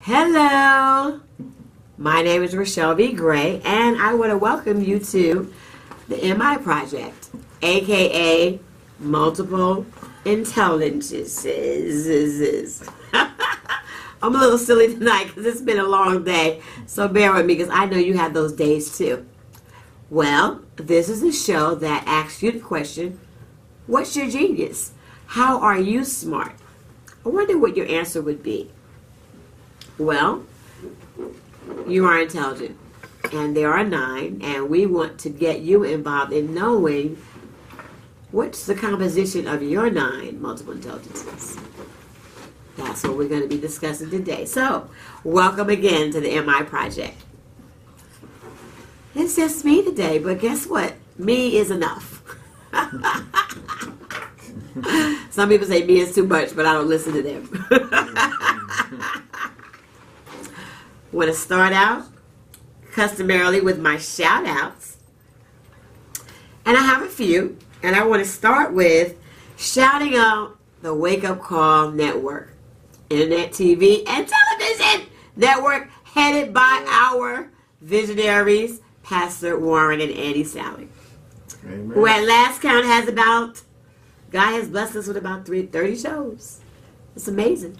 Hello, my name is Rochelle B. Gray, and I want to welcome you to the MI Project, aka Multiple Intelligences. I'm a little silly tonight because it's been a long day, so bear with me because I know you have those days too. Well, this is a show that asks you the question, what's your genius? How are you smart? I wonder what your answer would be. Well, you are intelligent, and there are 9, and we want to get you involved in knowing what's the composition of your 9 multiple intelligences. That's what we're going to be discussing today. So, welcome again to the MI Project. It's just me today, but guess what? Me is enough. Some people say me is too much, but I don't listen to them. Want to start out customarily with my shout outs, and I have a few, and I want to start with shouting out the Wake Up Call Network, internet, TV, and television network headed by our visionaries, Pastor Warren and Annie Sally. Amen. Who at last count has about, God has blessed us with about 30 shows. It's amazing.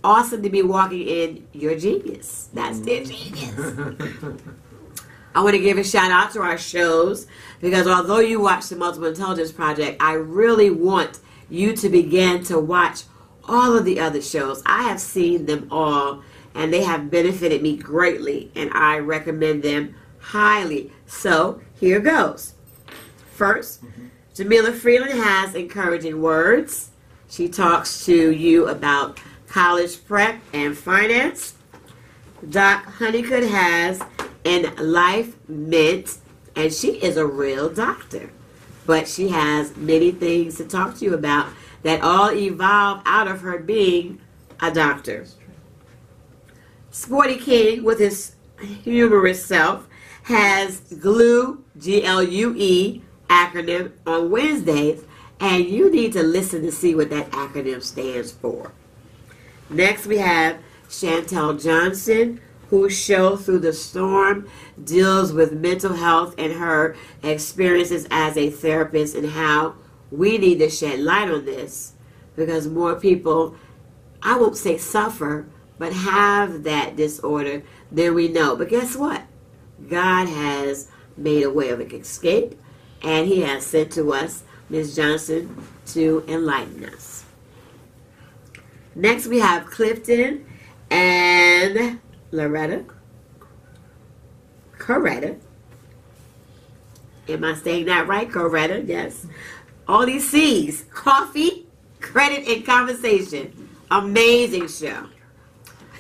Awesome to be walking in your genius. That's their genius. I want to give a shout out to our shows because although you watch the Multiple Intelligence Project, I really want you to begin to watch all of the other shows. I have seen them all and they have benefited me greatly and I recommend them highly. So here goes. First, Jamila Freeland has encouraging words. She talks to you about college prep and finance. Doc Honeycutt has in Life Mint, and she is a real doctor, but she has many things to talk to you about that all evolve out of her being a doctor. Sporty King, with his humorous self, has GLUE, G-L-U-E acronym on Wednesdays, and you need to listen to see what that acronym stands for. Next, we have Chantel Johnson, whose show Through the Storm deals with mental health and her experiences as a therapist and how we need to shed light on this because more people, I won't say suffer, but have that disorder than we know. But guess what? God has made a way of escape, and He has sent to us Ms. Johnson to enlighten us. Next, we have Clifton and Coretta. Am I saying that right? Coretta, yes. All these C's. Coffee, credit, and conversation. Amazing show.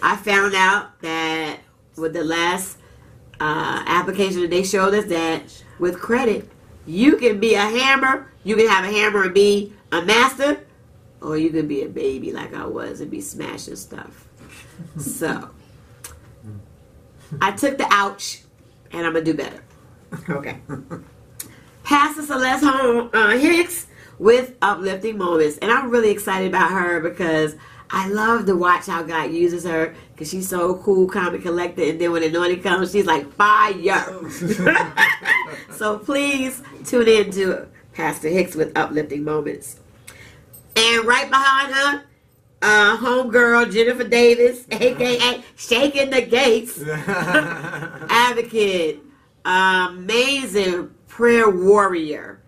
I found out that with the last application that they showed us that with credit, you can be a hammer. You can have a hammer and be a master. Or you could be a baby like I was and be smashing stuff. So, I took the ouch, and I'm going to do better. Okay. Pastor Celeste Hicks with Uplifting Moments. And I'm really excited about her because I love to watch how God uses her because she's so cool, calm, and collected. And then when the anointing comes, she's like fire. So please tune in to Pastor Hicks with Uplifting Moments. And right behind her, homegirl Jennifer Davis, a.k.a. Shaking the Gates, advocate, amazing prayer warrior.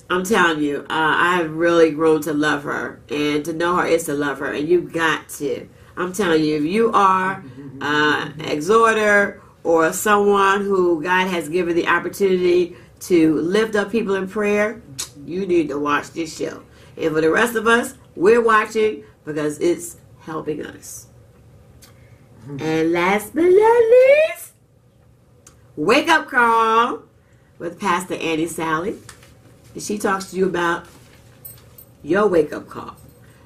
I'm telling you, I've really grown to love her. And to know her is to love her. And you've got to. I'm telling you, if you are an exhorter or someone who God has given the opportunity to lift up people in prayer, you need to watch this show. And for the rest of us, we're watching because it's helping us. And last but not least, Wake Up Call with Pastor Annie Sally. And she talks to you about your wake-up call.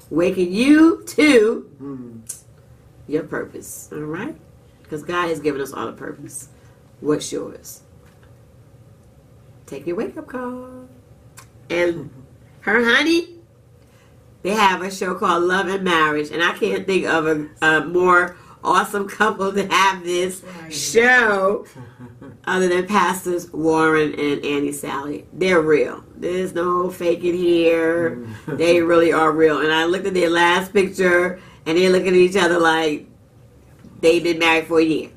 Waking you to your purpose. All right? Because God has given us all a purpose. What's yours? Take your wake-up call. And her honey, they have a show called Love and Marriage, and I can't think of a more awesome couple to have this show other than Pastors Warren and Annie Sally. They're real. There's no faking here. They really are real. And I looked at their last picture, and they're looking at each other like they've been married for a year.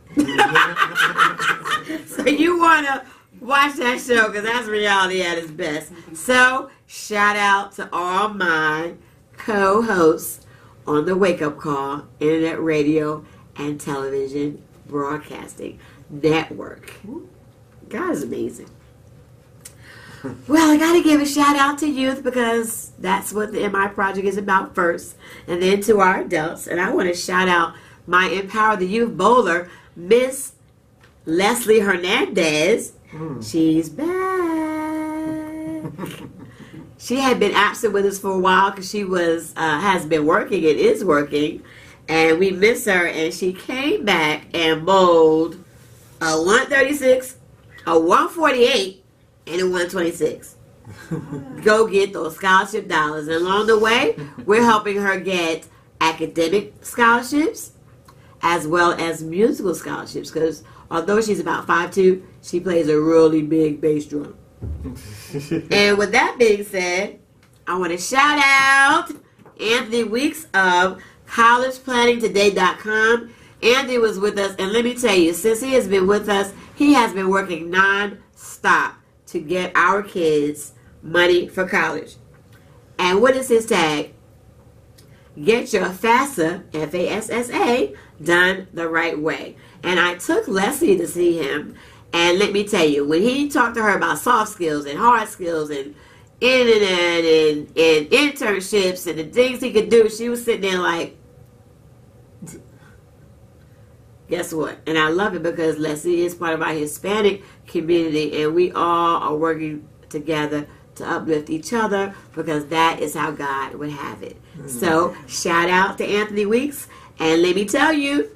So you want to watch that show because that's reality at its best. So shout out to all my co-hosts on the Wake Up Call, Internet Radio, and Television Broadcasting Network. God is amazing. Well, I got to give a shout out to youth because that's what the MI Project is about first, and then to our adults. And I want to shout out my Empower the Youth bowler, Miss Leslie Hernandez. She's back. She had been absent with us for a while because she has been working and is working, and we miss her. And she came back and bowled a 136, a 148, and a 126. Go get those scholarship dollars. And along the way, we're helping her get academic scholarships as well as musical scholarships because although she's about 5'2", she plays a really big bass drum. And with that being said, I want to shout out Anthony Weeks of collegeplanningtoday.com. Anthony was with us, and let me tell you, since he has been with us, he has been working non-stop to get our kids money for college. And what is his tag? Get your FAFSA, F-A-S-S-A, done the right way. And I took Leslie to see him, and let me tell you, when he talked to her about soft skills and hard skills and internet and internships and the things he could do, she was sitting there like, guess what? And I love it because Leslie is part of our Hispanic community, and we all are working together to uplift each other because that is how God would have it. So shout out to Anthony Weeks, and let me tell you,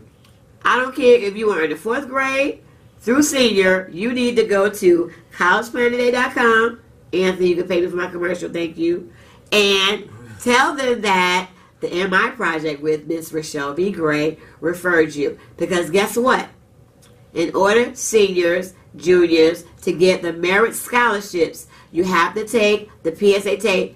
I don't care if you are in the 4th grade through senior, you need to go to collegeplanningtoday.com. Anthony, you can pay me for my commercial, thank you. And tell them that the MI Project with Miss Rochelle B. Gray referred you. Because guess what? In order seniors, juniors, to get the merit scholarships, you have to take the PSAT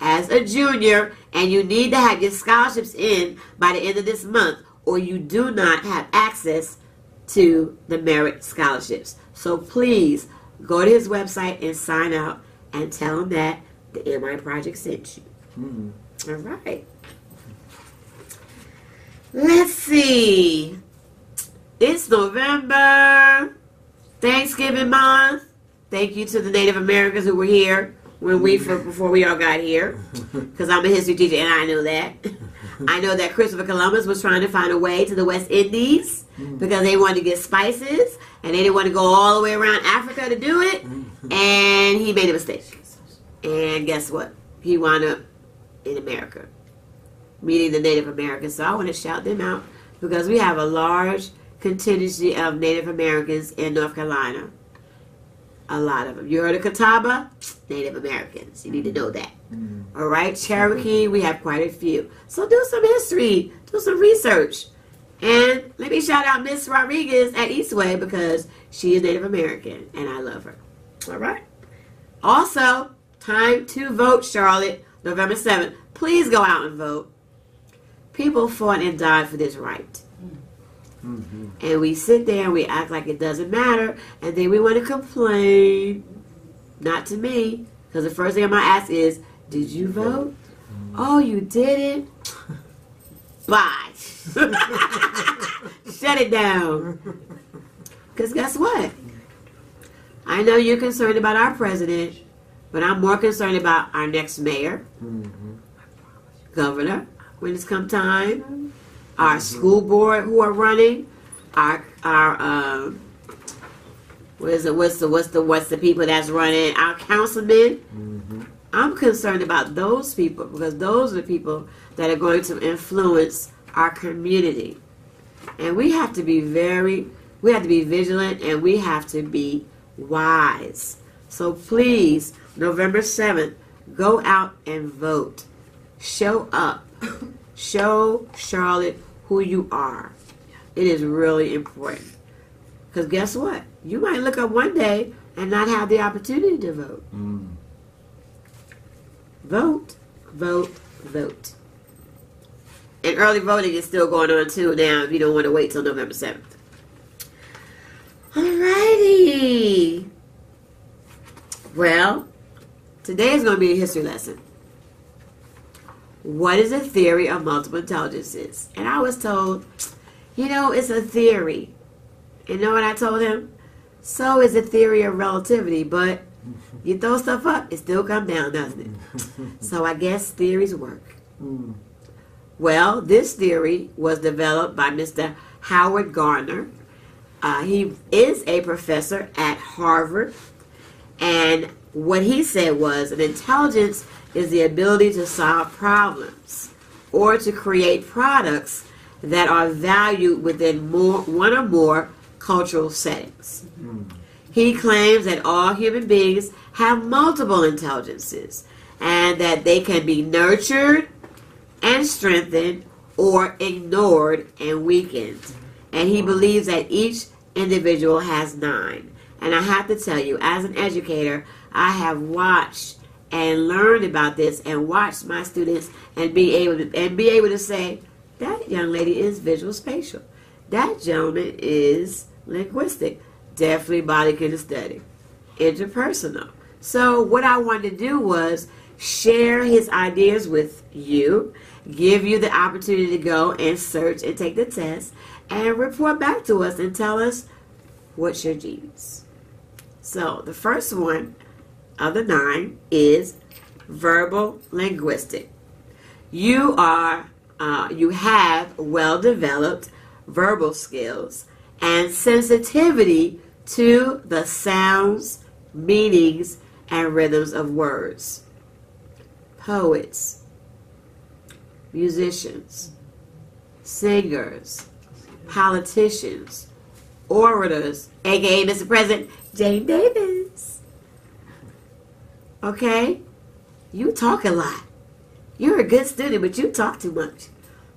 as a junior, and you need to have your scholarships in by the end of this month, or you do not have access to the merit scholarships. So please go to his website and sign up and tell him that the MI Project sent you. All right. Let's see. It's November, Thanksgiving month. Thank you to the Native Americans who were here before we all got here, because I'm a history teacher and I know that. I know that Christopher Columbus was trying to find a way to the West Indies because they wanted to get spices and they didn't want to go all the way around Africa to do it, and he made a mistake. And guess what? He wound up in America, meeting the Native Americans. So I want to shout them out because we have a large contingency of Native Americans in North Carolina. A lot of them. You heard of Catawba? Native Americans. You need to know that. All right, Cherokee, we have quite a few. So do some history, do some research. And let me shout out Miss Rodriguez at Eastway because she is Native American and I love her. All right. Also, time to vote, Charlotte, November 7th. Please go out and vote. People fought and died for this right. And we sit there and we act like it doesn't matter, and then we want to complain. Not to me, because the first thing I'm going to ask is, did you vote? Oh, you didn't? Bye. Shut it down. Because guess what? I know you're concerned about our president, but I'm more concerned about our next mayor, governor, when it's come time, our school board who are running, our what's the people that's running, our councilmen. I'm concerned about those people because those are the people that are going to influence our community. And we have to be vigilant, and we have to be wise. So please, November 7th, Go out and vote. Show up. Show Charlotte who you are. It is really important. Because guess what? You might look up one day and not have the opportunity to vote. Vote, vote, vote. And early voting is still going on too now if you don't want to wait till November 7th. Alrighty. Well, today is going to be a history lesson. What is a theory of multiple intelligences? And I was told, it's a theory. You know what I told him? So is a theory of relativity, but you throw stuff up, it still comes down, doesn't it? So I guess theories work. Well, this theory was developed by Mr. Howard Gardner. He is a professor at Harvard, and what he said was an intelligence is the ability to solve problems or to create products that are valued within one or more cultural settings. He claims that all human beings have multiple intelligences and that they can be nurtured and strengthened or ignored and weakened. And he believes that each individual has 9. And I have to tell you, as an educator, I have watched and learned about this and watched my students and be able to say, that young lady is visual spatial. That gentleman is linguistic. Definitely body kinesthetic. Interpersonal. So what I wanted to do was share his ideas with you, give you the opportunity to go and search and take the test, and report back to us and tell us what's your genius. So the first one of the 9 is verbal linguistic. You have well-developed verbal skills and sensitivity to the sounds, meanings, and rhythms of words. Poets, musicians, singers, politicians, orators, aka Mr. President Jane Davis. Okay? You talk a lot. You're a good student, but you talk too much.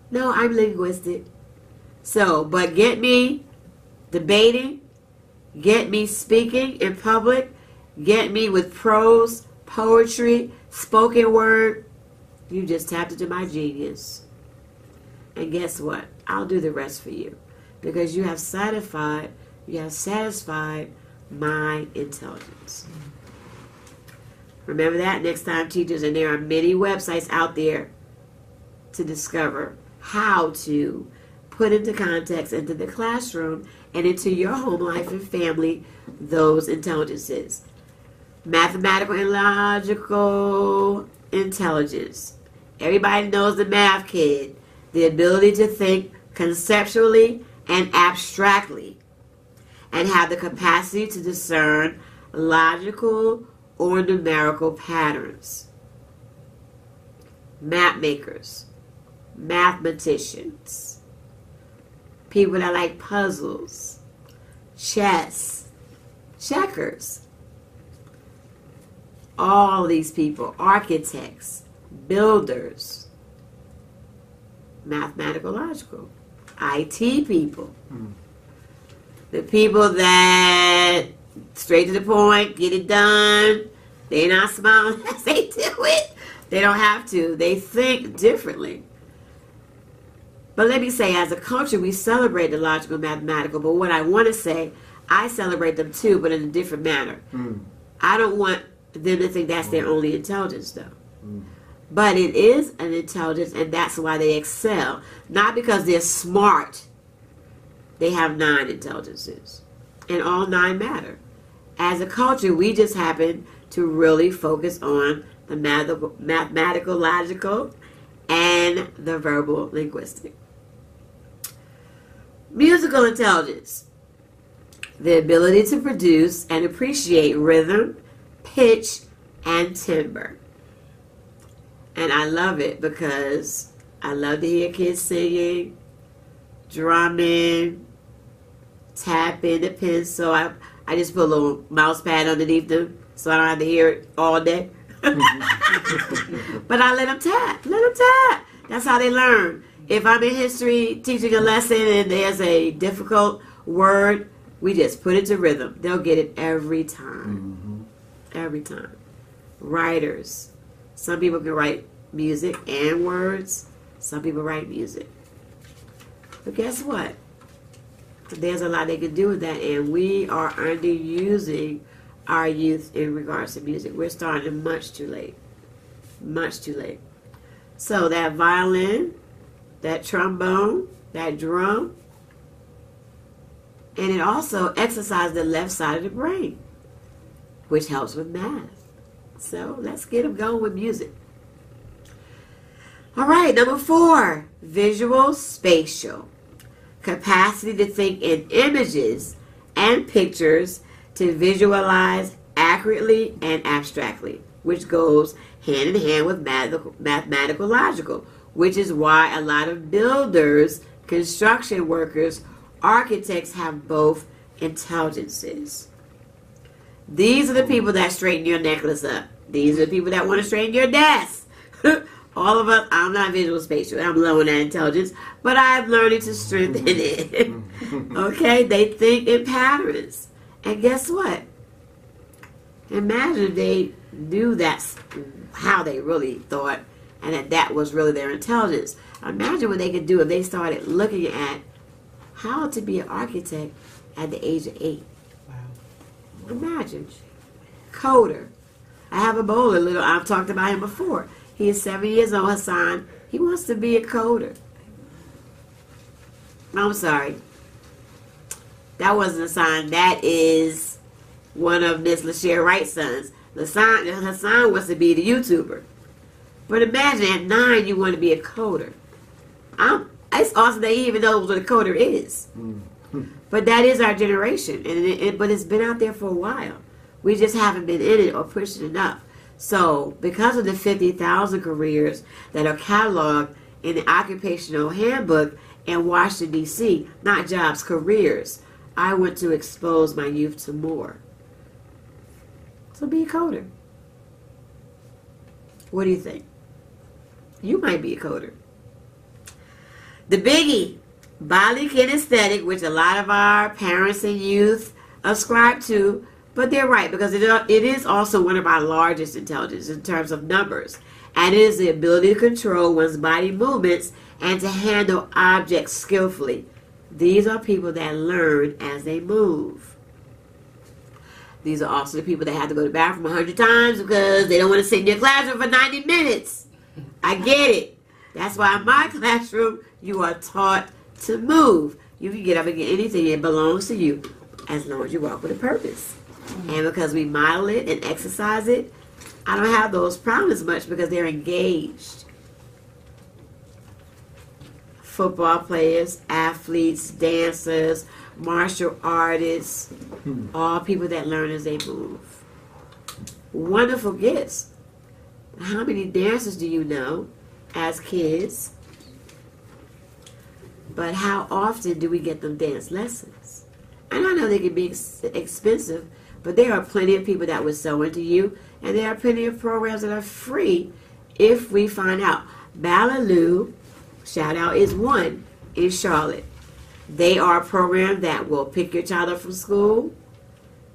No, I'm linguistic. So, but get me debating, get me speaking in public, get me with prose, poetry, spoken word. You just tapped into my genius. And guess what? I'll do the rest for you. Because you have satisfied my intelligence. Remember that next time, teachers, and there are many websites out there to discover how to put into context, into the classroom, and into your home life and family, those intelligences. Mathematical and logical intelligence. Everybody knows the math kid. The ability to think conceptually and abstractly, and have the capacity to discern logical or numerical patterns. Map makers, mathematicians, people that like puzzles, chess, checkers. All these people, architects, builders, mathematical, logical, IT people, the people that straight to the point, get it done. They're not smiling as they do it. They don't have to. They think differently. But let me say, as a culture, we celebrate the logical, mathematical. But what I want to say, I celebrate them too, but in a different manner. I don't want them to think that's their only intelligence, though. But it is an intelligence, and that's why they excel. Not because they're smart. They have 9 intelligences, and all 9 matter. As a culture, we just happen to really focus on the mathematical, logical, and the verbal linguistic. Musical intelligence. The ability to produce and appreciate rhythm, pitch, and timbre. And I love it because I love to hear kids singing, drumming, tapping the pencil. I just put a little mouse pad underneath them so I don't have to hear it all day. But I let them tap. Let them tap. That's how they learn. If I'm in history teaching a lesson and there's a difficult word, we just put it to rhythm. They'll get it every time. Every time. Writers. Some people can write music and words. Some people write music. But guess what? There's a lot they can do with that, and we are underusing our youth in regards to music. We're starting much too late. Much too late. So that violin, that trombone, that drum, and it also exercises the left side of the brain, which helps with math. So let's get them going with music. All right, number 4, visual spatial. Capacity to think in images and pictures to visualize accurately and abstractly, which goes hand in hand with mathematical logical, which is why a lot of builders, construction workers, architects have both intelligences. These are the people that straighten your necklace up. These are the people that want to straighten your desk. All of us, I'm not visual spatial. I'm low in that intelligence, but I'm learning to strengthen it. Okay? They think in patterns. And guess what? Imagine if they knew that's how they really thought and that was really their intelligence. Imagine what they could do if they started looking at how to be an architect at the age of 8. Wow. Imagine. Coder. I have a bowler, I've talked about him before. He is 7 years old, Hassan. He wants to be a coder. I'm sorry. That wasn't Hassan. That is one of Miss LaShare Wright's sons. Hassan wants to be the YouTuber. But imagine at 9 you want to be a coder. It's awesome that he even knows what a coder is. But that is our generation. But it's been out there for a while. We just haven't been in it or pushed it enough. So, because of the 50,000 careers that are cataloged in the Occupational Handbook in Washington, D.C., not jobs, careers, I want to expose my youth to more. So be a coder. What do you think? You might be a coder. The biggie, bodily kinesthetic, which a lot of our parents and youth ascribe to, but they're right, because it is also one of our largest intelligences in terms of numbers. And it is the ability to control one's body movements and to handle objects skillfully. These are people that learn as they move. These are also the people that have to go to the bathroom 100 times because they don't want to sit in your classroom for 90 minutes. I get it. That's why in my classroom, you are taught to move. You can get up and get anything. It belongs to you as long as you walk with a purpose. And because we model it and exercise it, I don't have those problems much because they're engaged. Football players, athletes, dancers, martial artists, all people that learn as they move. Wonderful gifts. How many dancers do you know as kids? But how often do we get them dance lessons? And I know they can be expensive, but there are plenty of people that would sew into you, and there are plenty of programs that are free if we find out. Ballaloo, shout out, is one in Charlotte. They are a program that will pick your child up from school,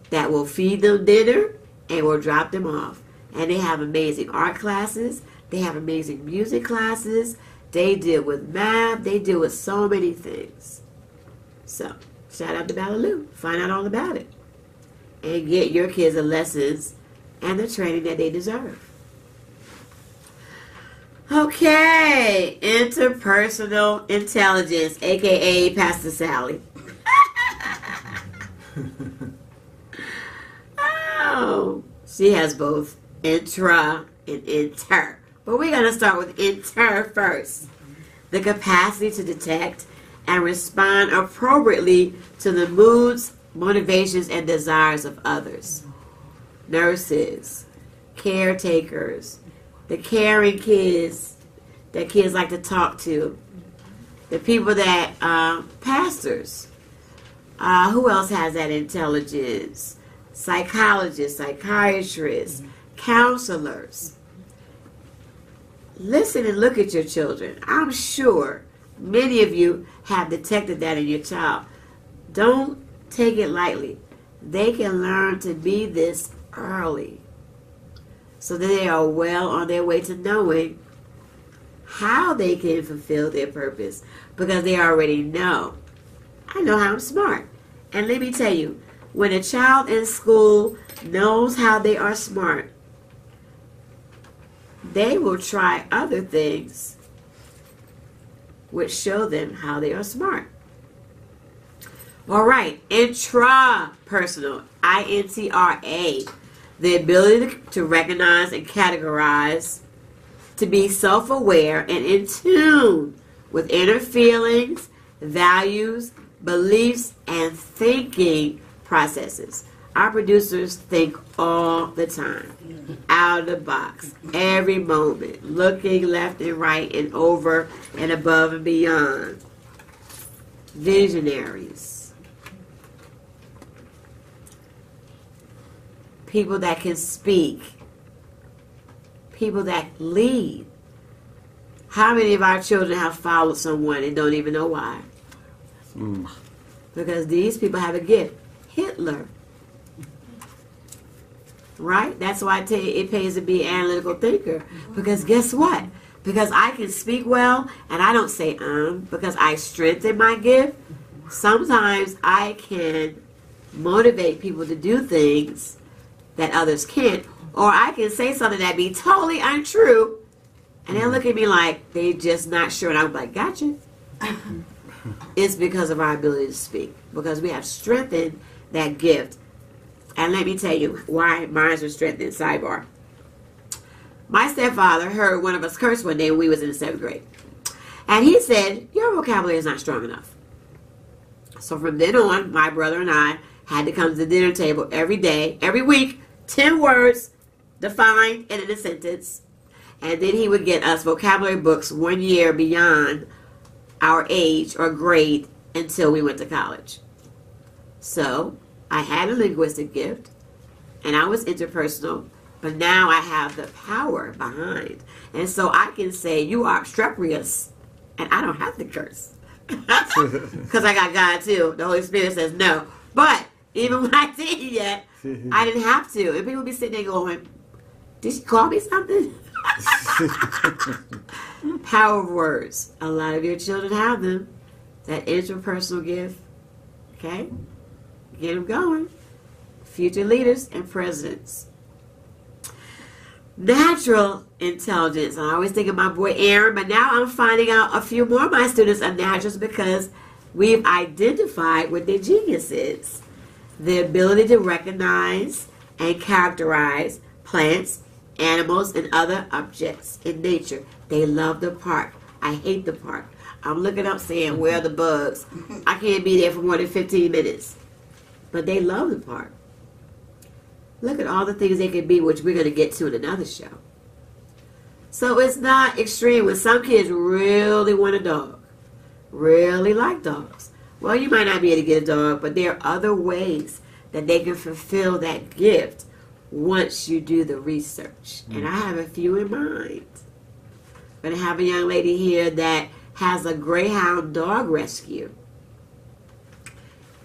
that will feed them dinner, and will drop them off. And they have amazing art classes. They have amazing music classes. They deal with math. They deal with so many things. So, shout out to Ballaloo. Find out all about it. And get your kids the lessons and the training that they deserve. Okay, interpersonal intelligence, aka Pastor Sally. Oh, she has both intra and inter. But we're going to start with inter first. The capacity to detect and respond appropriately to the moods, motivations, and desires of others. Nurses, caretakers, the caring kids that kids like to talk to, the people that, pastors, who else has that intelligence? Psychologists, psychiatrists, counselors. Listen and look at your children. I'm sure many of you have detected that in your child. Don't take it lightly. They can learn to be this early so that they are well on their way to knowing how they can fulfill their purpose, because they already know. I know how I'm smart. And let me tell you, when a child in school knows how they are smart, they will try other things which show them how they are smart. All right, intrapersonal, I-N-T-R-A, the ability to recognize and categorize, to be self-aware and in tune with inner feelings, values, beliefs, and thinking processes. Our producers think all the time, out of the box, every moment, looking left and right and over and above and beyond. Visionaries. People that can speak. People that lead. How many of our children have followed someone and don't even know why? Because these people have a gift. Hitler. Right? That's why I tell you it pays to be an analytical thinker. Because guess what? Because I can speak well and I don't say because I strengthen my gift. Sometimes I can motivate people to do things that others can't. Or I can say something that be totally untrue and they'll look at me like they just not sure. And I'm like, gotcha. It's because of our ability to speak. Because we have strengthened that gift. And let me tell you why mine was strengthened. Sidebar. My stepfather heard one of us curse one day when we was in the 7th grade. And he said, your vocabulary is not strong enough. So from then on, my brother and I had to come to the dinner table every day, every week, 10 words defined in a sentence. And then he would get us vocabulary books 1 year beyond our age or grade until we went to college. So I had a linguistic gift and I was interpersonal, but now I have the power behind. And so I can say, you are obstreperous, and I don't have to curse. Because I got God too. The Holy Spirit says no. But even when I didn't yet, I didn't have to. And people be sitting there going, did she call me something? Power of words. A lot of your children have them. That interpersonal gift. Okay? Get them going. Future leaders and presidents. Natural intelligence. I always think of my boy Aaron, but now I'm finding out a few more of my students are naturals because we've identified what their genius is. The ability to recognize and characterize plants, animals, and other objects in nature. They love the park. I hate the park. I'm looking up saying, where are the bugs? I can't be there for more than 15 minutes. But they love the park. Look at all the things they can be, which we're going to get to in another show. So it's not extreme. When some kids really want a dog, really like dogs. Well, you might not be able to get a dog, but there are other ways that they can fulfill that gift once you do the research. And I have a few in mind. I'm going to have a young lady here that has a Greyhound dog rescue.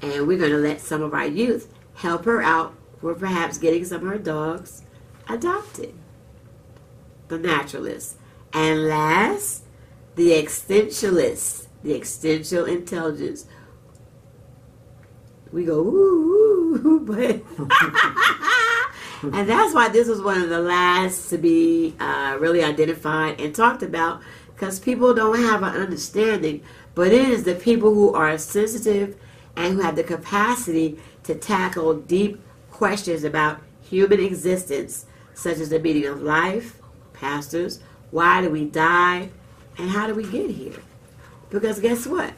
And we're going to let some of our youth help her out for perhaps getting some of her dogs adopted. The naturalists. And last, the existentialists. The existential intelligence. We go, ooh, ooh, but... And that's why this was one of the last to be really identified and talked about, because people don't have an understanding. But it is the people who are sensitive and who have the capacity to tackle deep questions about human existence, such as the meaning of life, pastors, why do we die, and how do we get here? Because guess what?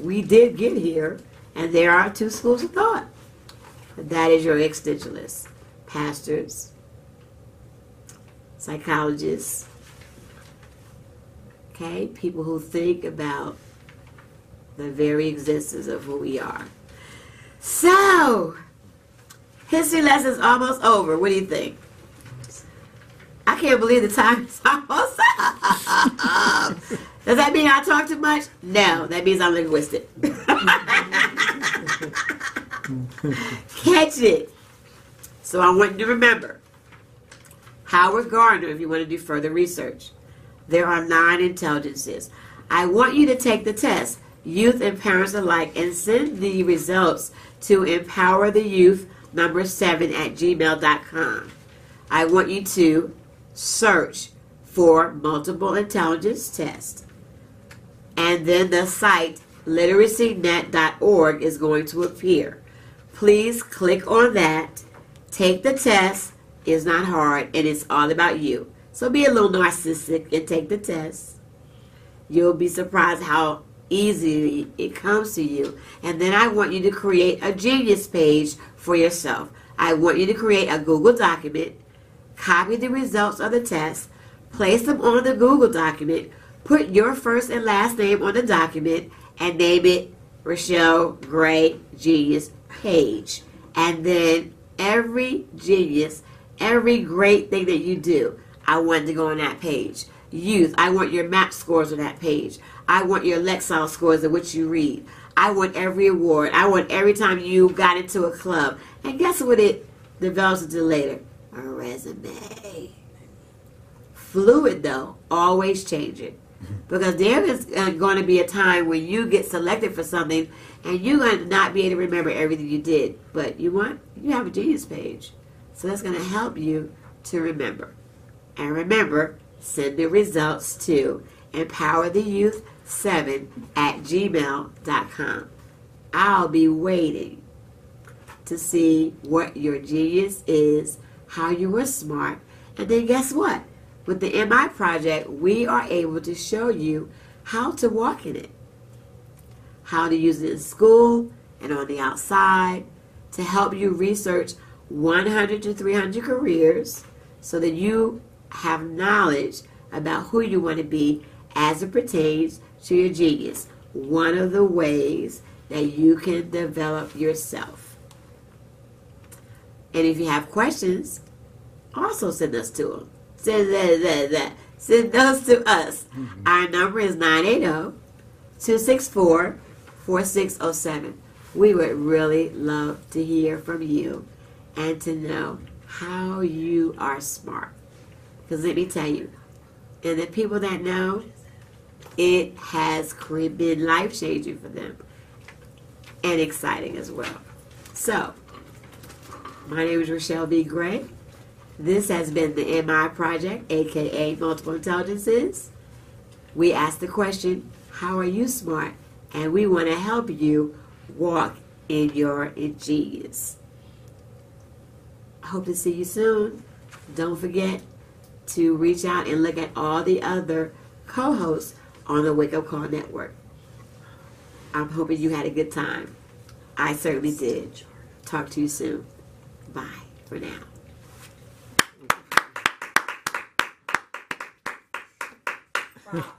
We did get here, and there are two schools of thought. That is your existentialists, pastors, psychologists, okay, people who think about the very existence of who we are. So, history lesson's almost over. What do you think? I can't believe the time is almost up. Does that mean I talk too much? No, that means I'm linguistic. Catch it. So I want you to remember, Howard Gardner, if you want to do further research, there are 9 intelligences. I want you to take the test, youth and parents alike, and send the results to empowertheyouth7@gmail.com. I want you to search for multiple intelligence test. And then the site literacynet.org is going to appear. Please click on that. Take the test. It's not hard, and it's all about you. So be a little narcissistic and take the test. You'll be surprised how easily it comes to you. And then I want you to create a Genius page for yourself. I want you to create a Google document, copy the results of the test, place them on the Google document, put your first and last name on the document, and name it Rochelle Gray Genius Page. And then every genius, every great thing that you do, I want to go on that page. Youth, I want your MAP scores on that page. I want your Lexile scores of what you read. I want every award. I want every time you got into a club. And guess what it develops into later? A resume. Fluid though, always change it. Because there is going to be a time when you get selected for something and you're going to not be able to remember everything you did. But you have a Genius page. So that's going to help you to remember. And remember, send the results to empowertheyouth7@gmail.com. I'll be waiting to see what your genius is, how you were smart, and then guess what? With the MI project, we are able to show you how to walk in it, how to use it in school and on the outside to help you research 100 to 300 careers so that you have knowledge about who you want to be as it pertains to your genius. One of the ways that you can develop yourself. And if you have questions, also send us to them. Send those to us. Our number is 980-264-4607. We would really love to hear from you and to know how you are smart. Because let me tell you, and the people that know, it has been life-changing for them and exciting as well. So, my name is Rochelle B. Gray. This has been the MI Project, aka Multiple Intelligences. We ask the question, how are you smart? And we want to help you walk in your genius. I hope to see you soon. Don't forget to reach out and look at all the other co-hosts on the Wake Up Call Network. I'm hoping you had a good time. I certainly did. Talk to you soon. Bye for now. Wow.